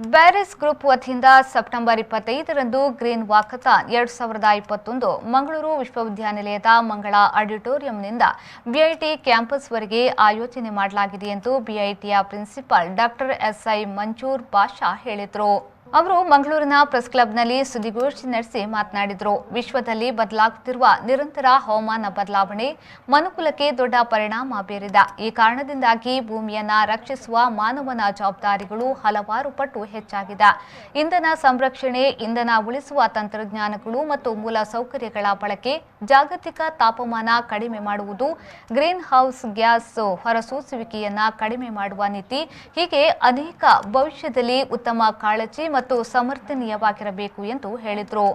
Bearys Group ವತಿಯಿಂದ September 25ರಂದು green walkathon 2021 Mangaluru ವಿಶ್ವವಿದ್ಯಾನಿಲಯದ ಮಂಗಳ ಆಡಿಟೋರಿಯಂನಿಂದ ಬಿಐಟಿ ಕ್ಯಾಂಪಸ್ವರೆಗೆ ಆಯೋಜನೆ ಮಾಡಲಾಗಿದೆ ಎಂದು ಬಿಐಟಿಯ principal doctor S I Manzoor Basha ಹೇಳಿದರು. ಅವರು ಮಂಗಳೂರಿನ ಪ್ರೆಸ್ ಕ್ಲಬ್ನಲ್ಲಿ ಸುದ್ದಿಗೋಷ್ಠಿ ನಡೆಸಿ ಮಾತನಾಡಿದರು. ವಿಶ್ವದಲ್ಲಿ ಬದಲಾಗುತ್ತಿರುವ ನಿರಂತರ ಹವಾಮಾನ ಬದಲಾವಣೆ ಮನುಕುಲಕ್ಕೆ ದೊಡ್ಡ ಪರಿಣಾಮ ಬೀರಿದೆ. ಈ ಕಾರಣದಿಂದಾಗಿ ಭೂಮಿಯನ್ನು ರಕ್ಷಿಸುವ ಮಾನವನ ಜವಾಬ್ದಾರಿಗಳು ಹಲವಾರು ಪಟ್ಟು ಹೆಚ್ಚಾಗಿದೆ. ಇಂಧನ ಸಂರಕ್ಷಣೆ, ಇಂಧನ ಉಳಿಸುವ ತಂತ್ರಜ್ಞಾನಗಳು ಮತ್ತು ಮೂಲ ಸೌಕರ್ಯಗಳ ಬಳಕೆ, ಜಾಗತಿಕ ತಾಪಮಾನ ಕಡಿಮೆ ಮಾಡುವುದು, ಗ್ರೀನ್ ಹೌಸ್ ಗ್ಯಾಸ್ ಹೊರಸೂಸುವಿಕೆಯನ್ನು ಕಡಿಮೆ ಮಾಡುವ ನೀತಿ, ಹೀಗೆ ಅನೇಕ ಭವಿಷ್ಯದಲ್ಲಿ ಉತ್ತಮ ಕಾಳಜಿ ಮತ್ತು ಸಮರ್ಥನೀಯವಾಗಿರಬೇಕು ಎಂದು ಹೇಳಿದರು.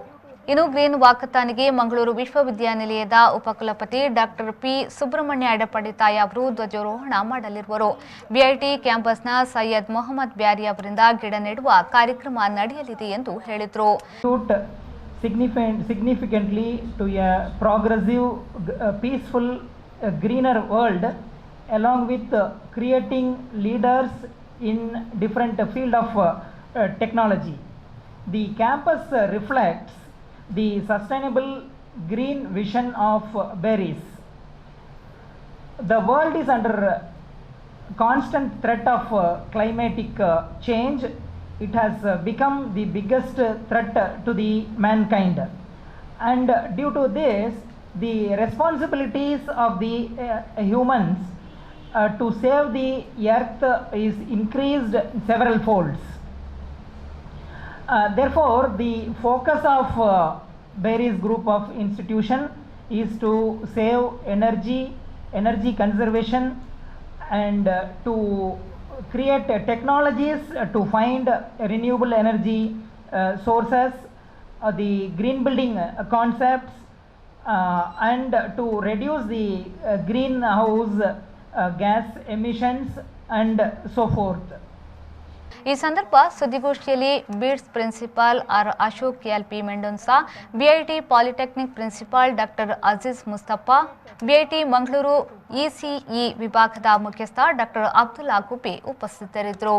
ಇನ್ನು ಗ್ರೀನ್ ವಾಕಥಾನ್ಗೆ ಮಂಗಳೂರು ವಿಶ್ವವಿದ್ಯಾನಿಲಯದ ಉಪಕುಲಪತಿ ಡಾಕ್ಟರ್ ಪಿ ಸುಬ್ರಹ್ಮಣ್ಯ ಅಡಪಡಿತಾಯ ಅವರು ಧ್ವಜಾರೋಹಣ ಮಾಡಲಿರುವರು. ಬಿಐಟಿ ಕ್ಯಾಂಪಸ್ನ ಸೈಯದ್ ಮೊಹಮ್ಮದ್ ಬ್ಯಾರಿ ಅವರಿಂದ ಗಿಡ ನೆಡುವ ಕಾರ್ಯಕ್ರಮ ನಡೆಯಲಿದೆ ಎಂದು ಹೇಳಿದರು. Significantly to a progressive, peaceful, greener world, along with creating leaders in different field of technology. The campus reflects the sustainable green vision of Bearys. The world is under constant threat of climatic change. It has become the biggest threat to the mankind, and due to this the responsibilities of the humans to save the earth is increased several folds. Therefore the focus of Bearys Group of institution is to save energy conservation, and to create technologies to find renewable energy sources, the green building concepts, and to reduce the greenhouse gas emissions and so forth. ಈ ಸಂದರ್ಭ ಸುದ್ದಿಗೋಷ್ಠಿಯಲ್ಲಿ ಬೀಡ್ಸ್ principal R Ashok LP Mendonsa, BIT polytechnic principal doctor Aziz Mustafa, BIT Mangaluru ECE ವಿಭಾಗದ ಮುಖ್ಯಸ್ಥ doctor Abdullah ಗುಬ್ಬಿ ಉಪಸ್ಥಿತರಿದ್ದರು.